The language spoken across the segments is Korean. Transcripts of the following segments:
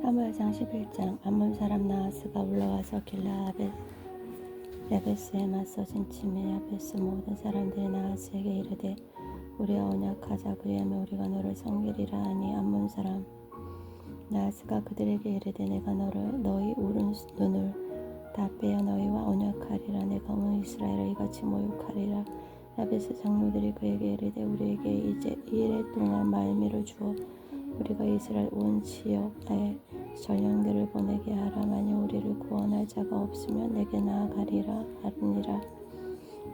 사무엘상 11장. 암몬 사람 나하스가 올라와서 길라 야베스에 맞서 진침해 야베스 모든 사람들이 나하스에게 이르되 우리와 언약하자. 그리하면 우리가 너를 섬기리라 하니 암몬 사람 나하스가 그들에게 이르되 내가 너희 오른눈을 다 빼어 너희와 언약하리라. 내가 온 이스라엘을 이같이 모욕하리라. 야베스 장로들이 그에게 이르되 우리에게 이제 1일 동안 말미를 주어 우리가 이스라엘 온 지역에 전령들을 보내게 하라. 만일 우리를 구원할 자가 없으면 내게 나아가리라 하느니라.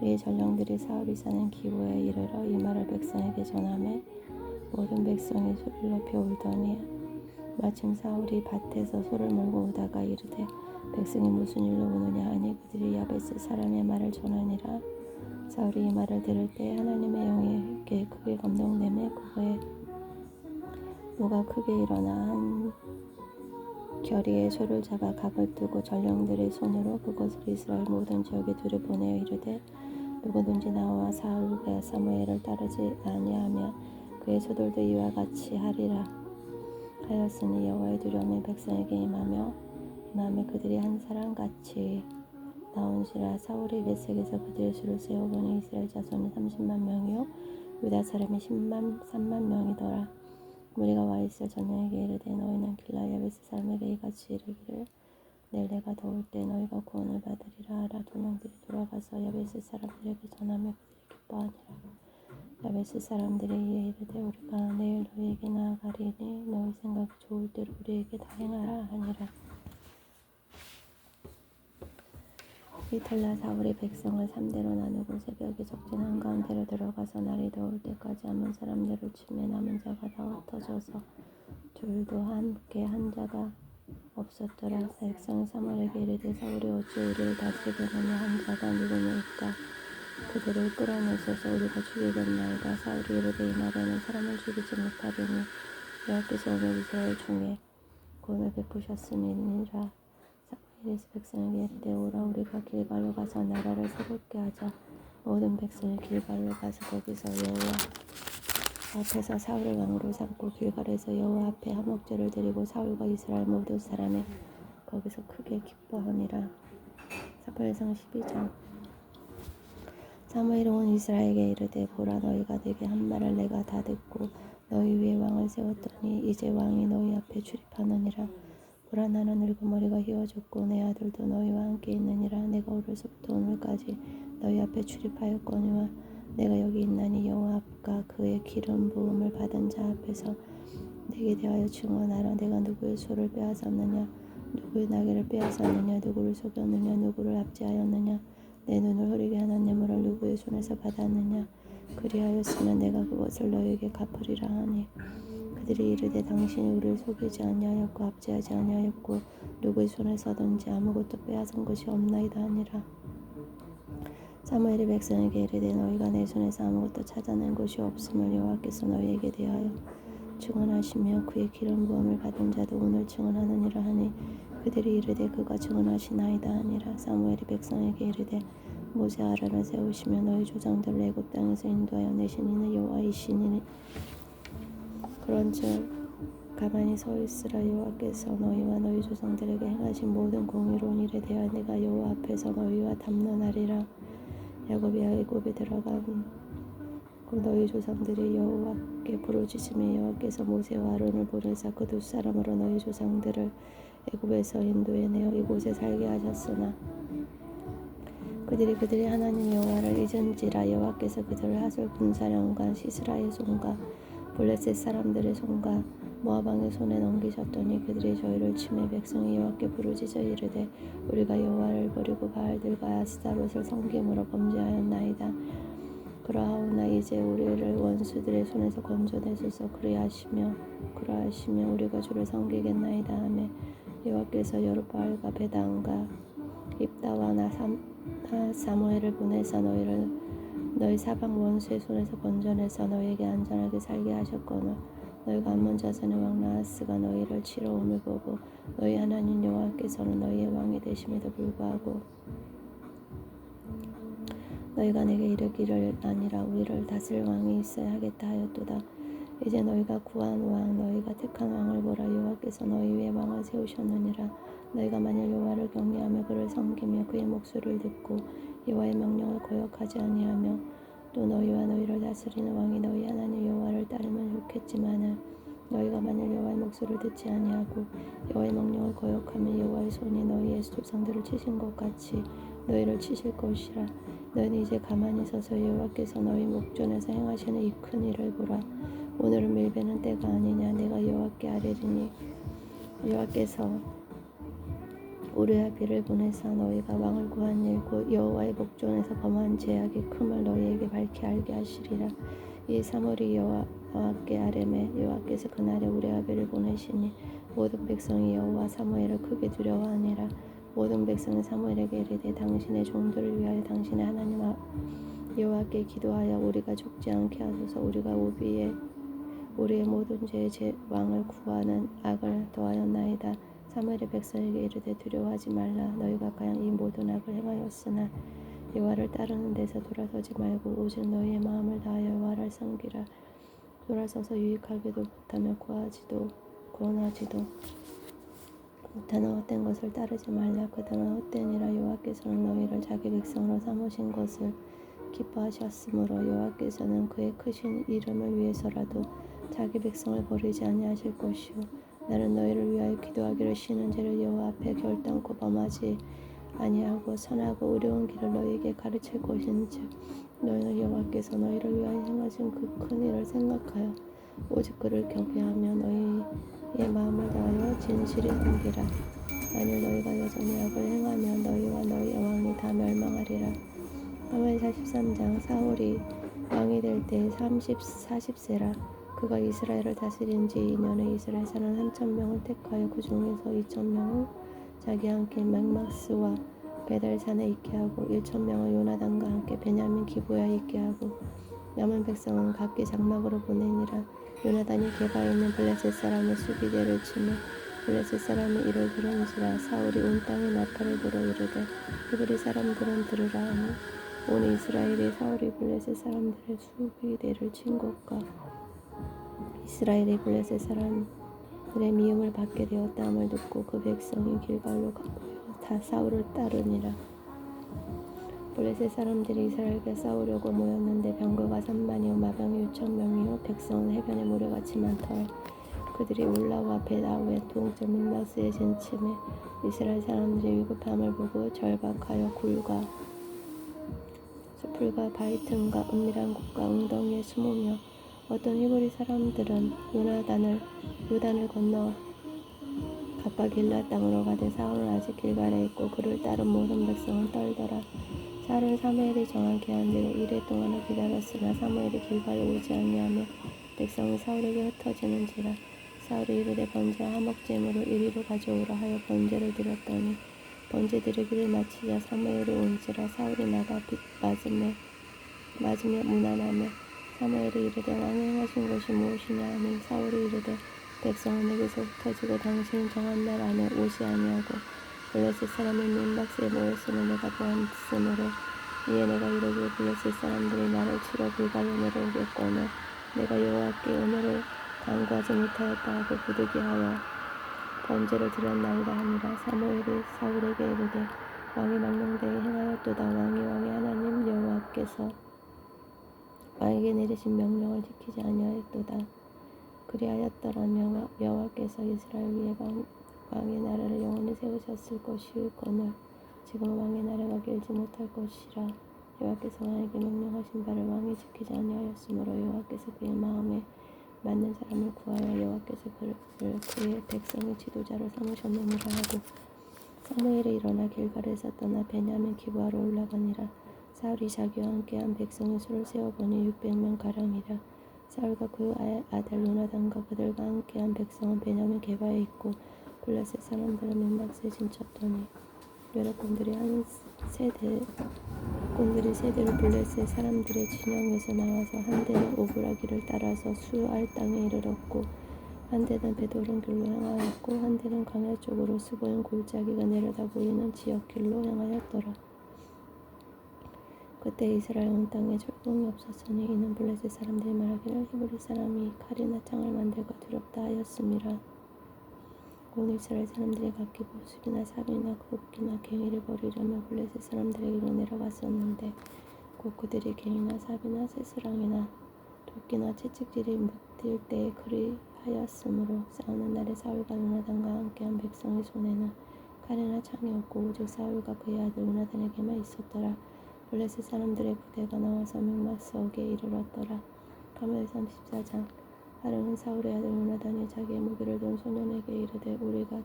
이 전령들이 사울이 사는 기브에 이르러 이 말을 백성에게 전하매 모든 백성이 소리를 높여 울더니 마침 사울이 밭에서 소를 몰고 오다가 이르되 백성이 무슨 일로 우느냐 하니 그들이 야베스 사람의 말을 전하니라. 사울이 이 말을 들을 때 하나님의 영에게 크게 감동되매 그거에 노가 크게 일어나 한 겨리에 소를 잡아 각을 뜨고 전령들의 손으로 그것을 이스라엘 모든 지역에 두루 보내어 이르되 누구든지 나와 사울과 사무엘을 따르지 아니하며 그의 소들도 이와 같이 하리라 하였으니 여호와의 두려움이 백성에게 임하며 그들이 한 사람같이 나온지라. 사울이 벳색에서 그들의 수를 세어보니 이스라엘 자손이 30만 명이요 유다 사람이 3만 명이더라. 무리가 와 있어 전령에게 이르되 너희는 길라 야베스 사람에게 이같이 이르기를 내일 내가 더울 때 너희가 구원을 받으리라 하라. 전령들이 돌아가서 야베스 사람들에게 전하며 그들이 기뻐하니라. 야베스 사람들이 이에 이르되 우리가 내일 너희에게 나아가리니 너희 생각이 좋을 대로 우리에게 다 행하라 하니라. 이튿날 사울이 백성을 3대로 나누고 새벽에 적진 한가운데로 들어가서 날이 더울 때까지 암몬 사람들을 치매 남은 자가 다 흩어져서 둘도 함께 한 자가 없었더라. 백성이 사무엘에게 이르되 사울이 어찌 우리를 다스리려느냐 한 자가 누구니까 그들을 끌어내소서 우리가 죽이겠나이다. 사울이 이르되 이 날에는 사람을 죽이지 못하리니 여호와께서 오늘 이스라엘 중에 구원을 베푸셨음이니라. 사무엘이 백성에게 이르되 오라 우리가 길갈로 가서 나라를 새롭게 하자. 모든 백성이 길갈로 가서 거기서 여호와 앞에서 사울을 왕으로 삼고 길갈에서 여호와 앞에 화목제를 드리고 사울과 이스라엘 모든 사람이 거기서 크게 기뻐하니라. 사무엘상 12장. 사무엘이 온 이스라엘에게 이르되 보라 너희가 내게 한 말을 내가 다 듣고 너희 위에 왕을 세웠더니 이제 왕이 너희 앞에 출입하느니라. 보라 나는 늙은 머리가 휘어졌고 내 아들도 너희와 함께 있느니라. 내가 오늘서부터 오늘까지 너희 앞에 출입하였거니와 내가 여기 있나니 여호와 앞과 그의 기름 부음을 받은 자 앞에서 내게 대하여 증언하라. 내가 누구의 소를 빼앗았느냐 누구의 나귀를 빼앗았느냐 누구를 속였느냐 누구를 압제하였느냐 내 눈을 흐리게 하는 뇌물을 누구의 손에서 받았느냐 그리하였으면 내가 그것을 너희에게 갚으리라 하니 그들이 이르되 당신이 우리를 속이지 아니하였고 압제하지 아니하였고 누구의 손에서든지 아무것도 빼앗은 것이 없나이다 하니라. 사무엘이 백성에게 이르되 너희가 내 손에서 아무것도 찾아낸 것이 없음을 여호와께서 너희에게 대하여 증언하시며 그의 기름 부음을 받은 자도 오늘 증언하느니라 하니 그들이 이르되 그가 증언하시나이다 하니라. 사무엘이 백성에게 이르되 모세 아론을 세우시며 너희 조상들을 애굽 땅에서 인도하여 내신 이는 여호와이시니 그런즉 가만히 서 있으라. 여호와께서 너희와 너희 조상들에게 행하신 모든 공의로운 일에 대하여 내가 여호와 앞에서 너희와 담론하리라. 야곱이 애굽에 들어간 그 너희 조상들이 여호와께 부르짖음에 여호와께서 모세와 아론을 보내사 그 두 사람으로 너희 조상들을 애굽에서 인도해내어 이곳에 살게 하셨으나 그들이 하나님 여호와를 잊은지라. 여호와께서 그들을 하솔 군사령관 시스라의 손과 블레셋 사람들의 손과 모압 왕의 손에 넘기셨더니 그들이 저희를 치매 백성이 여호와께 부르짖어 이르되 우리가 여호와를 버리고 바알들과 아스타롯을 섬김으로 범죄하였나이다. 그러하오나 이제 우리를 원수들의 손에서 건져내소서. 그러하시며 우리가 주를 섬기겠나이다 하매 여호와께서 여룹바알과 베단과 입다와 사무엘을 보내사 너희 사방 원수의 손에서 건져내서 너희에게 안전하게 살게 하셨거늘 너희가 암몬 자손의 왕 나하스가 너희를 치러 om을 보고 너희 하나님 여호와께서는 너희의 왕이 되심에도 불구하고 너희가 내게 이르기를 아니라 우리를 다스릴 왕이 있어야 하겠다 하였도다. 이제 너희가 구한 왕 너희가 택한 왕을 보라. 여호와께서 너희 위에 왕을 세우셨느니라. 너희가 만일 여호와를 경외하며 그를 섬기며 그의 목소리를 듣고 여호와의 명령을 거역하지 아니하며 또 너희와 너희를 다스리는 왕이 너희 하나님 여호와를 따르면 좋겠지만은 너희가 만일 여호와의 목소리를 듣지 아니하고 여호와의 명령을 거역하면 여호와의 손이 너희의 조상들을 치신 것 같이 너희를 치실 것이라. 너희는 이제 가만히 서서 여호와께서 너희 목전에서 행하시는 이 큰 일을 보라. 오늘은 밀베는 때가 아니냐. 내가 여호와께 아뢰리니 여호와께서 우리아 비를 보내사 너희가 왕을 구한 일 곧 여호와의 목전에서 범한 죄악의 큼을 너희에게 밝히 알게 하시리라. 이 사물이 여호와께 아뢰매 여호와께서 그날에 우리아 비를 보내시니 모든 백성이 여호와 사무엘을 크게 두려워하니라. 모든 백성이 사무엘에게 이르되 당신의 종들을 위하여 당신의 하나님 여호와께 기도하여 우리가 죽지 않게 하소서. 우리가 우리의 모든 죄의 왕을 구하는 악을 더하였나이다. 사무엘의 백성에게 이르되 두려워하지 말라. 너희가 가양 이 모든 악을 행하였으나 여호와를 따르는 데서 돌아서지 말고 오직 너희의 마음을 다하여 여호와를 섬기라. 돌아서서 유익하기도 못하며 권하지도 못하는 헛된 것을 따르지 말라. 그들은 헛되니라. 여호와께서는 너희를 자기 백성으로 삼으신 것을 기뻐하셨으므로 여호와께서는 그의 크신 이름을 위해서라도 자기 백성을 버리지 아니하실 것이요 나는 너희를 위하여 기도하기를 쉬는 죄를 여호와 앞에 결단코 범하지 아니하고 선하고 의로운 길을 너희에게 가르칠 것인즉 너희는 여호와께서 너희를 위하여 행하신 그 큰 일을 생각하여 오직 그를 경외하며 너희의 마음을 다하여 진실히 섬기라. 만일 너희가 여전히 악을 행하면 너희와 너희의 왕이 다 멸망하리라. 사무엘 43장. 사울이 왕이 될 때 40세라. 그가 이스라엘을 다스린 지 2년에 이스라엘 사람 3,000명을 택하여 그 중에서 2,000명을 자기와 함께 맥막스와 베델산에 있게 하고 1,000명을 요나단과 함께 베냐민 기브야에 있게 하고 남은 백성은 각기 장막으로 보내니라. 요나단이 게바에 있는 블레셋 사람의 수비대를 치며 블레셋 사람이 이를 들은지라. 사울이 온 땅에 나팔을 불어 이르되 히브리 사람들은 들으라 하니 온 이스라엘이 사울이 블레셋 사람들의 수비대를 친 것과 이스라엘이 블레셋 사람들의 미움을 받게 되었다함을 듣고 그 백성이 길갈로 모여 다 사울을 따르니라. 블레셋 사람들이 이스라엘에게 싸우려고 모였는데 병거가 3만이요 마병이 6,000명이요 백성은 해변에 모래같이 많더라. 그들이 울라와 벳아웬 동쪽 민마스에 진침해 이스라엘 사람들이 위급함을 보고 절박하여 굴과 수풀과 바위 틈과 은밀한 곳과 웅덩이에 숨으며 어떤 히브리 사람들은 요단을 건너 갑과 길라 땅으로 가되 사울은 아직 길갈에 있고 그를 따른 모든 백성은 떨더라. 사울은 사무엘이 정한 계한대로 이레 동안을 기다렸으나 사무엘이 길갈에 오지 아니하며 백성이 사울에게 흩어지는지라. 사울이 이르되 번제와 화목제물을 이리로 가져오라 하여 번제를 드렸더니 번제 드리기를 마치자 사무엘이 온지라. 사울이 나가 빛 맞으며 무난하며 사무엘이 이르되 왕이 행하신 것이 무엇이냐 하니 사울이 이르되 백성은 내게서 흩어지고 당신이 정한 날 안에 오지 아니하고 블레셋 사람이 민박스에 모였으면 내가 보았으므로 이에 내가 이르기를 블레셋 사람들이 나를 치러 길갈로 내려오겠거늘 내가 여호와께 은혜를 간구하지 못하였다 하고 부득이하여 번제를 드렸나이다 하니라. 사무엘이 사울에게 이르되 왕이 망령되게 행하였도다. 왕의 하나님 여호와께서 왕에게 내리신 명령을 지키지 아니하였도다. 그리하였더라면 여호와께서 이스라엘 위에 왕의 나라를 영원히 세우셨을 것이거늘 지금 왕의 나라가 길지 못할 것이라. 여호와께서 왕에게 명령하신 바를 왕이 지키지 아니하였으므로 여호와께서 그의 마음에 맞는 사람을 구하여 여호와께서 그를 그의 백성의 지도자로 삼으셨느니라 하고 사무엘이 일어나 길갈에서 떠나 베냐민 기브아로 올라가니라. 사울이 자기와 함께한 백성의 수를 세어보니 600명 가량이라. 사울과 그 아들 요나단과 그들과 함께한 백성은 베냐민 게바에 있고 블레셋 사람들은 민박스에 진쳤더니 외롭군들이 세대로 블레셋 사람들의 진영에서 나와서 한 대는 오브라기를 따라서 수알 땅에 이르렀고 한 대는 베도른 길로 향하였고 한 대는 강야 쪽으로 스보임 골짜기가 내려다 보이는 지역 길로 향하였더라. 그때 이스라엘 온 땅에 출동이 없었으니 이는 블레셋 사람들이 말하기를 히브리 사람이 칼이나 창을 만들고 두렵다 하였음이라. 온 이스라엘 사람들이 각기 보습이나 삽이나 굽기나 갱이를 버리려며 블레셋 사람들에게로 내려갔었는데 곧 그들이 갱이나 삽이나 쇠스랑이나 도끼나 채찍질이 묻힐 때에 그리하였으므로 싸우는 날에 사울과 요나단과 함께한 백성의 손에는 칼이나 창이 없고 오직 사울과 그의 아들 요나단에게만 있었더라. 블레셋 사람들의 부대가 나와서 mik마스옥에 이르렀더라. 사무엘상 14장. 하루는 사울의 아들 요나단이 자기의 무기를 든 소년에게 이르되 우리가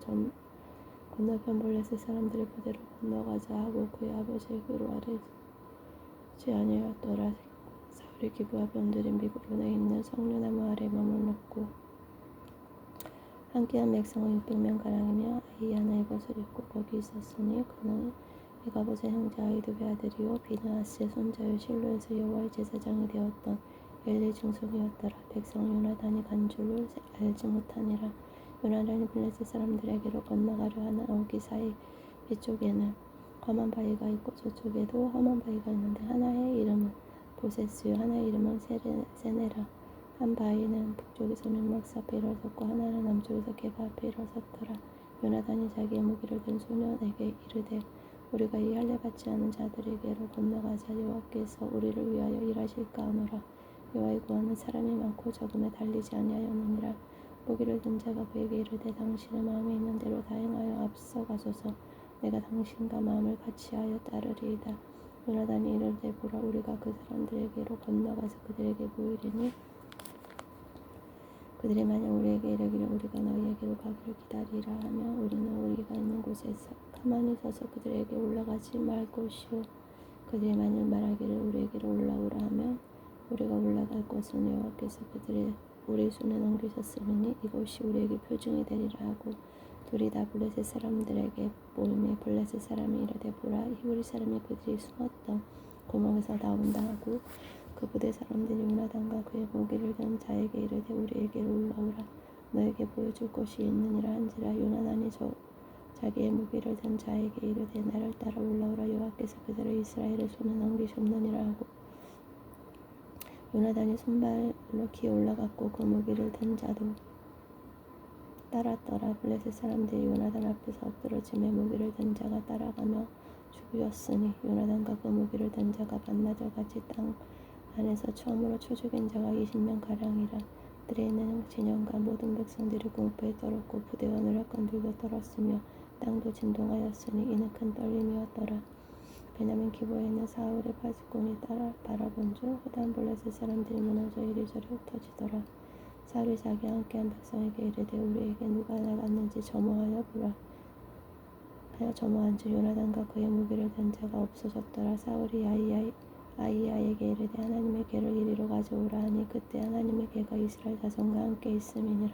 건너편 블레셋 사람들의 부대로 건너가자 하고 그의 아버지에게로 아뢰지 아니하였더라. 사울이 기브와 변들인 미그론에 있는 석류나무 아래 머물렀고 함께한 백성은 600명가량이며 아히야는 에봇을 입고 거기 있었으니 그는 이가봇의 형제 아히두베 아들이요 비느하스의 손자요 실로에서 여호와의 제사장이 되었던 엘리 증손이었더라. 백성은 요나단이 간 줄을 알지 못하니라. 요나단이 블레셋 사람들에게로 건너가려 하는 어기 사이 이쪽에는 험한 바위가 있고 저쪽에도 험한 바위가 있는데 하나의 이름은 보세스요 하나의 이름은 세네라. 한 바위는 북쪽에서 mik마스 앞에 일어섰고 하나는 남쪽에서 게바 앞에 일어섰더라. 요나단이 자기의 무기를 든 소년에게 이르되 우리가 이 할례 받지 않은 자들에게로 건너가자. 여호와께서 우리를 위하여 일하실까 하노라. 여호와의 구원은 사람이 많고 적음에 달리지 아니하였느니라. 무기를 든 자가 그에게 이르되 당신의 마음에 있는 대로 다 행하여 앞서가소서. 내가 당신과 마음을 같이하여 따르리이다. 요나단이 이르되 보라 우리가 그 사람들에게로 건너가서 그들에게 보이리니 그들이 만약 우리에게 이르기를 우리가 너희에게로 가기를 기다리라 하면 우리는 우리가 있는 곳에서 가만히 서서 그들에게 올라가지 말 것이요 그들이 만일 말하기를 우리에게로 올라오라 하면 우리가 올라갈 것은 여호와께서 그들의 우리 손에 넘기셨으니 이것이 우리에게 표징이 되리라 하고 둘이 다 블레셋 사람들에게 보이매 블레셋 사람이 이르되 보라 히브리 사람이 그들이 숨었던 구멍에서 나온다 하고 그 부대 사람들이 요나단과 그의 무기를 든 자에게 이르되 우리에게로 올라오라 너에게 보여줄 것이 있느니라 한지라. 요나단이 자기의 무기를 든 자에게 이르되 나를 따라 올라오라 여호와께서 그들을 이스라엘의 손에 넘기셨느니라 하고 요나단이 손발로 기어 올라갔고 그 무기를 든 자도 따랐더라. 블레셋 사람들이 요나단 앞에서 엎드러지며 무기를 든 자가 따라가며 죽였으니 요나단과 그 무기를 든 자가 반나절같이 땅 안에서 처음으로 쳐 죽인 자가 20명가량이라. 들에 있는 진영과 모든 백성들이 공포에 떨었고 부대와 노략건들도 떨었으며 땅도 진동하였으니 이는 큰 떨림이었더라. 베냐민 기브에 있는 사울의 파수꾼이 따라 바라본 중 흑암 블레셋 사람들이 무너져 이리저리 흩어지더라. 사울이 자기와 함께한 백성에게 이르되 우리에게 누가 나갔는지 점호하여 보라 하여 점호한즉 요나단과 그의 무기를 든 자가 없어졌더라. 사울이 아히야에게 이르되 하나님의 궤를 이리로 가져오라 하니 그때 하나님의 궤가 이스라엘 자손과 함께 있음이니라.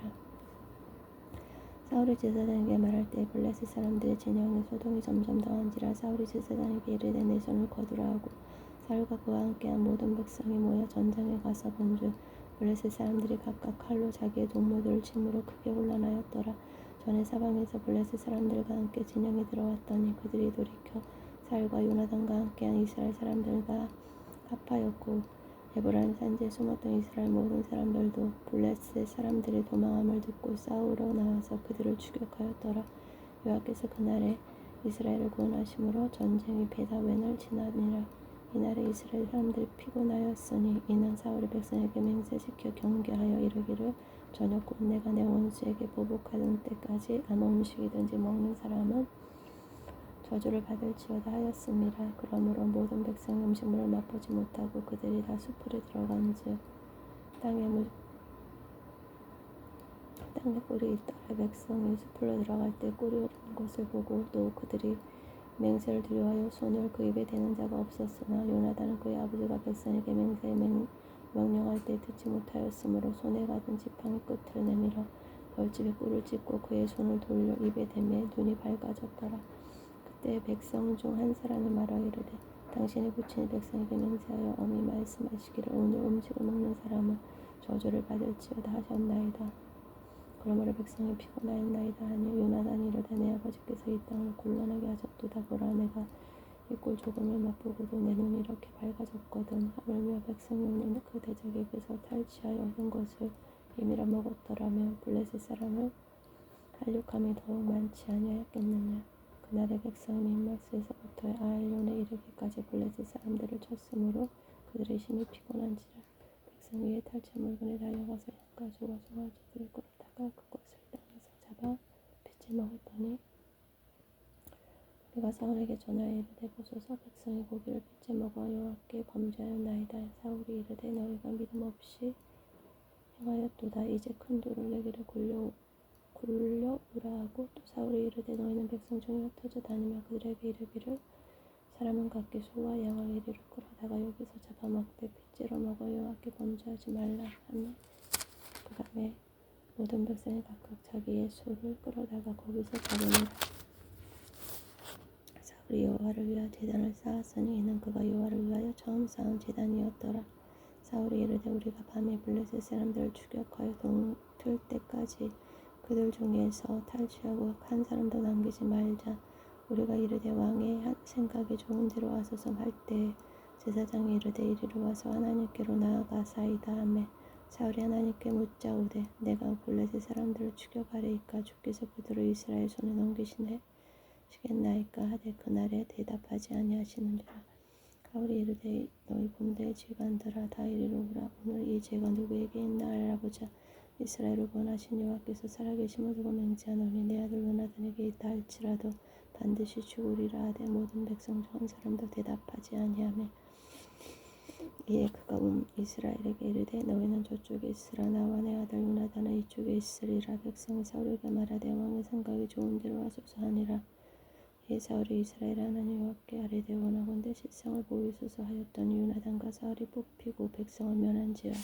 사울이 제사장에게 말할 때 블레셋 사람들의 진영에 소동이 점점 더한지라. 사울이 제사장에게 이르되 내 손을 거두라 하고 사울과 그와 함께한 모든 백성이 모여 전장에 가서 본즉 블레셋 사람들이 각각 칼로 자기의 동무들을 침으로 크게 혼란하였더라. 전에 사방에서 블레셋 사람들과 함께 진영에 들어왔더니 그들이 돌이켜 사울과 요나단과 함께한 이스라엘 사람들과 합하였고 에브라임 산지에 숨었던 이스라엘 모든 사람들도 블레셋 사람들의 도망함을 듣고 싸우러 나와서 그들을 추격하였더라. 여호와께서 그날에 이스라엘을 구원하심으로 전쟁이 베다웬을 지나니라. 이날에 이스라엘 사람들이 피곤하였으니 이는 사울이 백성에게 맹세시켜 경계하여 이르기를 저녁 곧 내가 내 원수에게 보복하는 때까지 아무 음식이든지 먹는 사람은 저주를 받을지어다 하였음이라. 그러므로 모든 백성이 음식물을 맛보지 못하고 그들이 다 숲으로 들어간즉 땅에 꿀이 있더라. 백성이 숲으로 들어갈 때 꿀이 오르는 것을 보고 또 그들이 맹세를 두려워하여 손을 그 입에 대는 자가 없었으나 요나단은 그의 아버지가 백성에게 명령할 때 듣지 못하였으므로 손에 가진 지팡이 끝을 내밀어 벌집에 꿀을 찢고 그의 손을 돌려 입에 대매 눈이 밝아졌더라. 그때 백성 중 한 사람이 말하 이르되 당신의 부친이 백성에게 맹세하여 엄히 말씀하시기를 오늘 음식을 먹는 사람은 저주를 받을지어다 하셨나이다. 그러므로 백성이 피곤하였나이다 하니 요나단이 이르되 내 아버지께서 이 땅을 곤란하게 하셨도다. 보라 내가 이 꼴 조금을 맛보고도 내 눈이 이렇게 밝아졌거든. 하물며 백성이 오늘 그 대적에게서 탈취하여 얻은 것을 비밀어 먹었더라면 블레셋 사람을 한륙함이 더욱 많지 아니하였겠느냐. 그날의 백성이 민막스에서부터 아알론에 이르기까지 블레셋 사람들을 쳤으므로 그들의 힘이 피곤한지라. 백성 위에 탈취한 물건에 달려가서 양과 소와 송아지들을 끌어다가 그것을 땅에서 잡아 빚을 먹었더니 우리가 사울에게 전하여 이르되 보소서 백성이 고기를 빚을 먹어 여호와께 범죄하였나이다. 사울이 이르되 너희가 믿음 없이 행하였도다. 이제 큰 돌을 내기를 굴려오라 하고 또 사울이 이르되 너희는 백성 중에 흩어져 다니며 그들에게 이르기를 사람은 각기 소와 양을 이리로 끌어다가 여기서 잡아먹되 빚으로 먹어 여호와께 범죄하지 말라 하며 그 밤에 모든 백성이 각각 자기의 소를 끌어다가 거기서 잡으니라. 사울이 여호와를 위하여 제단을 쌓았으니 이는 그가 여호와를 위하여 처음 쌓은 제단이었더라. 사울이 이르되 우리가 밤에 블레셋 사람들을 추격하여 동틀 때까지 그들 중에서 탈취하고 한 사람도 남기지 말자. 우리가 이르되 왕의 생각에 좋은 대로 하소서 할 때에 제사장이 이르되 이리로 와서 하나님께로 나아가사이다 하매 사울이 하나님께 묻자오되 내가 블레셋 사람들을 추격하리이까 주께서 그들을 이스라엘 손에 넘기시겠나이까 하되 그날에 대답하지 아니하시느니라. 사울이 이르되 너희 본대의 지관들아 다 이리로 오라. 오늘 이 죄가 누구에게 있나 알아보자. 이스라엘을 구원하신 여호와께서 살아계심을 두고 맹세하노니 내 아들 요나단에게 있다 할지라도 반드시 죽으리라 하되 모든 백성 중 한 사람도 대답하지 아니하매 이에 그가 이스라엘에게 이르되 너희는 저쪽에 있으라. 나와 내 아들 요나단은 이쪽에 있으리라. 백성이 사울에게 말하되 왕의 생각이 좋은 대로 하소서 하니라. 이에 사울이 이스라엘 하나님 여호와께 아뢰되 원하건대 실상을 보이소서 하였더니 요나단과 사울이 뽑히고 백성을 면한지라.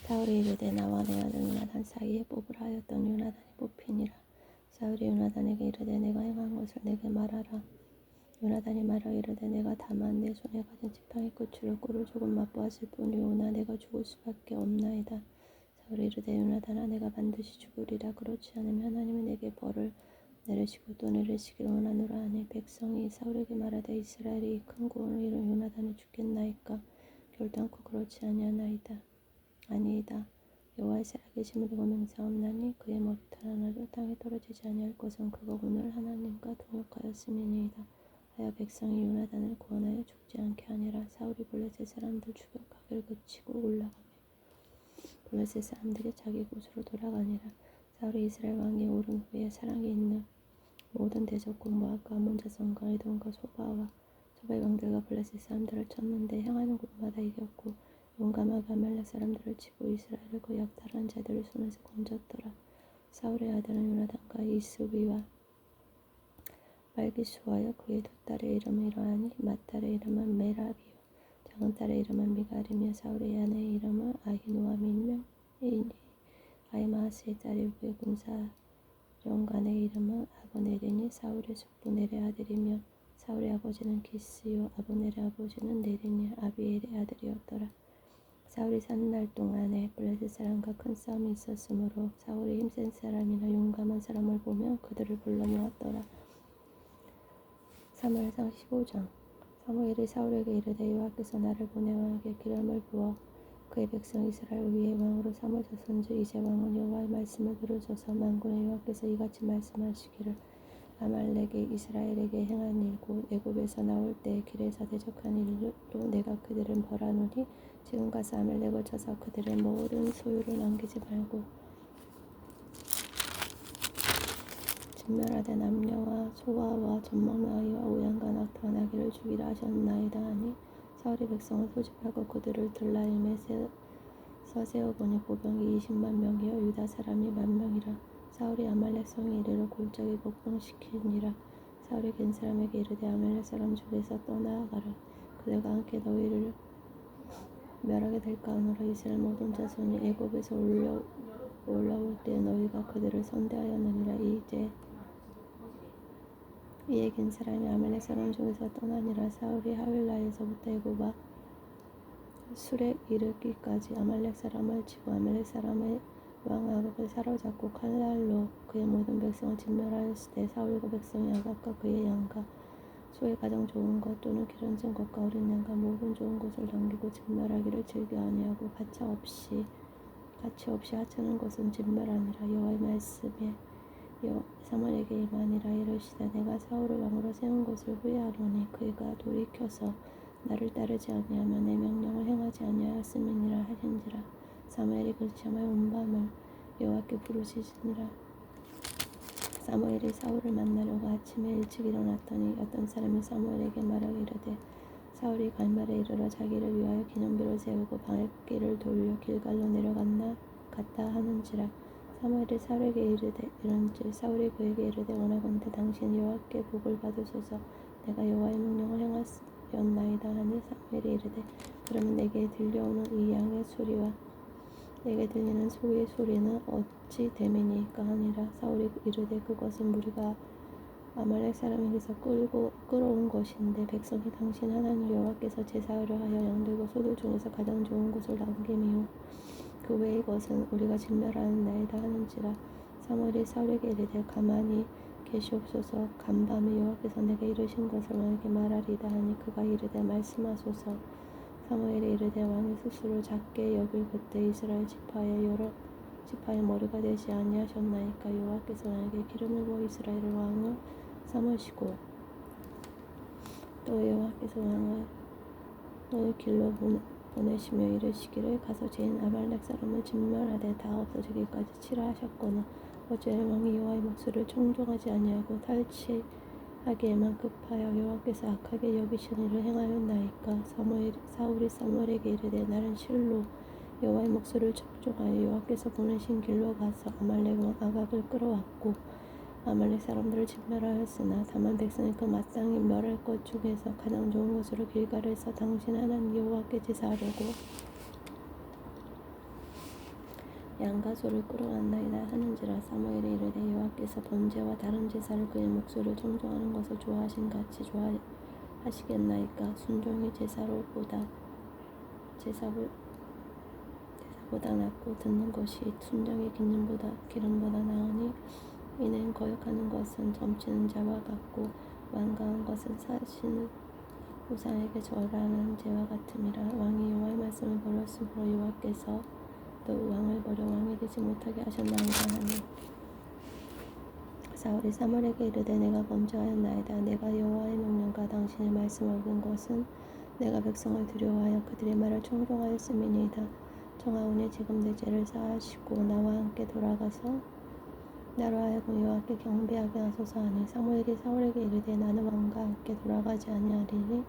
사울이 이르되 나와 내 아들 요나단 사이에 뽑으라 하였더니 요나단이 뽑히니라. 사울이 요나단에게 이르되 내가 행한 것을 내게 말하라. 요나단이 말하여 이르되 내가 다만 내 손에 가진 지팡이 끝으로 꼴을 조금 맛보았을 뿐이오나 내가 죽을 수밖에 없나이다. 사울이 이르되 요나단아 내가 반드시 죽으리라. 그렇지 않으면 하나님이 내게 벌을 내리시고 또 내리시기를 원하노라 하니 백성이 사울에게 말하되 이스라엘이 큰 구원을 이룬 요나단이 죽겠나이까. 결단코 그렇지 아니하나이다. 아니이다. 여호와의 살아계심을 두고 맹세하옵나니 그의 머리털 하나도 땅에 떨어지지 아니할 것은 그가 오늘 하나님과 동역하였음이니이다. 하여 백성이 요나단을 구원하여 죽지 않게 하니라. 사울이 블레셋 사람들 추격하기를 그치고 올라가매 블레셋 사람들이 자기 곳으로 돌아가니라. 사울이 이스라엘 왕이 오른 후에 사랑이 있는 모든 대적국 모압과 암몬 자손과 에돔과 소바와 소바의 왕들과 블레셋 사람들을 쳤는데 향하는 곳마다 이겼고 용감하게 아말렉 사람들을 치고 이스라엘을 그 약탈한 자들의 손에서 건졌더라. 사울의 아들은 요나단과 이스위와 말기수하여 그의 두 딸의 이름은 이러하니 맏딸의 이름은 메라비요 작은 딸의 이름은 미갈이며 사울의 아내의 이름은 아히노아미며 아히마아스의 딸 일부의 군사령관의 이름은 아브넬이니 사울의 숙부 넬의 아들이며 사울의 아버지는 기스요 아브넬의 아버지는 넬이니 아비엘의 아들이었더라. 사울이 사는 날 동안에 블레셋 사람과 큰 싸움이 있었으므로 사울이 힘센 사람이나 용감한 사람을 보면 그들을 불러 모았더라. 사무엘상 15장. 사무엘이 사울에게 이르되 여호와께서 나를 보내 왕에게 기름을 부어 그의 백성 이스라엘 위에 왕으로 삼으셨은즉 이제 왕은 여호와의 말씀을 들으소서. 만군의 여호와께서 이같이 말씀하시기를 아말렉이 이스라엘에게 행한 일 곧 애굽에서 나올 때 길에서 대적한 일로 내가 그들을 벌하노니 지금 가서 아말렉을 쳐서 그들의 모든 소유를 남기지 말고 진멸하되 남녀와 소아와 젖먹는 아이와 우양과 낙타와 나귀를 죽이라 하셨나이다 하니 사울이 백성을 소집하고 그들을 들라임에 세워보니 보병이 20만 명이요 유다 사람이 10,000명이라. 사울이 아말렉 성에 이르러 골짜기 복병시키니라. 사울이 겐 사람에게 이르되 아말렉 사람 중에서 떠나가라. 그들과 함께 너희를 멸하게 될까 하노라. 이스라엘 모든 자손이 애굽에서 올라올 때 너희가 그들을 선대하였느니라. 이에 겐 사람이 아말렉 사람 중에서 떠나니라. 사울이 하윌라에서부터 애굽과 술에 이르기까지 아말렉 사람을 치고 아말렉 사람의 왕 아각을 사로잡고 칼날로 그의 모든 백성을 진멸하였을 때 사울과 백성이 아각과 그의 양과 소의 가장 좋은 것 또는 기름진 것과 어린 양과 모든 좋은 것을 남기고 진멸하기를 즐겨 아니하고 가치 없이 하찮은 것은 진멸하니라. 여호와의 말씀에 사무엘에게 임하니라. 이르시되 내가 사울을 왕으로 세운 것을 후회하노니 그가 돌이켜서 나를 따르지 아니하며 내 명령을 행하지 아니하였음이니라 하신지라. 사무엘이 그 시험에 온 밤을 여호와께 부르짖으니라. 사무엘이 사울을 만나려고 아침에 일찍 일어났더니 어떤 사람이 사무엘에게 말하여 이르되 사울이 갈멜에 이르러 자기를 위하여 기념비를 세우고 방해길을 돌려 길갈로 갔다 하는지라. 사무엘이 사울에게 이른즉 사울이 그에게 이르되 원하건대 당신 여호와께 복을 받으소서. 내가 여호와의 명령을 행하였나이다 하니 사무엘이 이르되 그러면 내게 들려오는 이 양의 소리와 내게 들리는 소의 소리는 어찌 됨이니까 하니라. 사울이 이르되 그것은 무리가 아말렉 사람에게서 끌어온 것인데 백성이 당신 하나님 여호와께서 제사하려 하여 양들과 소들 중에서 가장 좋은 것을 남김이요 그 외의 것은 우리가 진멸하였나이다 하는지라. 사무엘이 사울에게 이르되 가만히 계시옵소서. 간밤에 여호와께서 내게 이르신 것을 왕에게 말하리이다 하니 그가 이르되 말씀하소서. 사무엘이 이르되 왕이 스스로 작게 여길 그때 이스라엘 지파의 여러 지파의 머리가 되지 아니하셨나이까. 여호와께서 왕에게 기름을 부어 이스라엘을 왕을 삼으시고 또 여호와께서 왕을 너의 길로 보내시며 이르시기를 가서 죄인 아말렉 사람을 진멸하되 다 없어지기까지 치라 하셨거늘 어찌하여 왕이 여호와의 목소리를 청종하지 아니하고 탈취하기에만 급하여 여호와께서 악하게 여기신 일을 행하였나이까. 사울이 사무엘에게 이르되 나는 실로 여호와의 목소리를 청종하여 여호와께서 보내신 길로 가서 아말렉 왕 아각을 끌어왔고 아말렉 사람들을 진멸하였으나 다만 백성이 그 마땅히 멸할 것 중에서 가장 좋은 것으로 길갈에서 당신 하나님 여호와께 제사하려고 양과 소를 끌어왔나이다 하는지라. 사무엘이 이르되 여호와께서 번제와 다른 제사를 그의 목소리를 청종하는 것을 좋아하신 같이 좋아하시겠나이까. 순종이 제사보다 낫고 듣는 것이 순종의 기름보다 나으니 이는 거역하는 것은 점치는 자와 같고 완강한 것은 사신 우상에게 절하는 죄와 같음이라. 왕이 여호와의 말씀을 버렸으므로 여호와께서 또 왕을 버려 왕이 되지 못하게 하셨나이다 하니 사울이 사무엘에게 이르되 내가 범죄하였나이다. 내가 여호와의 명령과 당신의 말씀을 어긴 것은 내가 백성을 두려워하여 그들의 말을 청종하였음이니이다. 청하오니 지금 내 죄를 사하시고 나와 함께 돌아가서 나로 하여금 여호와께 경배하게 하소서 하니 사무엘이 사울에게 이르되 나는 왕과 함께 돌아가지 아니하리니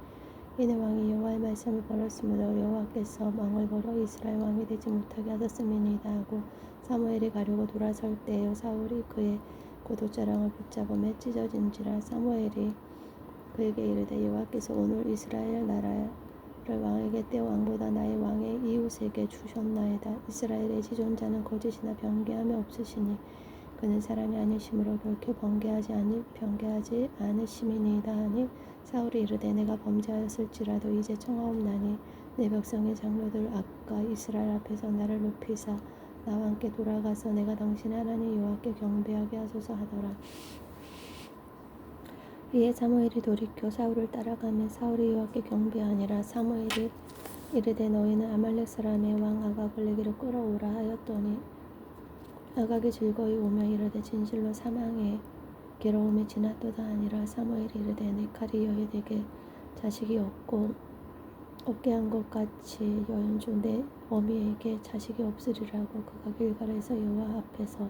이는 왕이 여호와의 말씀을 버렸으므로 여호와께서 왕을 버려 이스라엘 왕이 되지 못하게 하셨음이니이다 하고 사무엘이 가려고 돌아설 때에 사울이 그의 고도자랑을 붙잡음에 찢어진지라. 사무엘이 그에게 이르되 여호와께서 오늘 이스라엘 나라를 왕에게 떼어 왕보다 나의 왕의 이웃에게 주셨나이다. 이스라엘의 지존자는 거짓이나 변개함이 없으시니 그는 사람이 아니심으로 결코 변개하지 않으심이니이다 하니 사울이 이르되 내가 범죄하였을지라도 이제 청하옵나니 내 백성의 장로들 앞과 이스라엘 앞에서 나를 높이사 나와 함께 돌아가서 내가 당신 하나님 여호와께 경배하게 하소서 하더라. 이에 사무엘이 돌이켜 사울을 따라가며 사울이 여호와께 경배하니라. 사무엘이 이르되 너희는 아말렉 사람의 왕 아각을 내게로 끌어오라 하였더니 아각이 즐거이 오며 이르되 진실로 사망의 괴로움이 지났도다 하니라. 사무엘이 이르되 내 칼이 여인에게 자식이 없게 한 것 같이 여인중 내 어미에게 자식이 없으리라고 그가 길갈에서 여호와 앞에서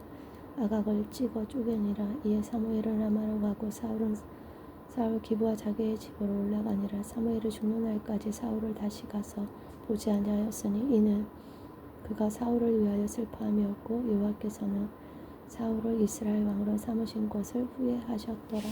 아각을 찍어 쪼개니라. 이에 사무엘은 라마로 가고 사울 기브와 자기의 집으로 올라가니라. 사무엘이 죽는 날까지 사울을 다시 가서 보지 아니하였으니 이는 그가 사울을 위하여 슬퍼함이었고 여호와께서는 사울을 이스라엘 왕으로 삼으신 것을 후회하셨더라.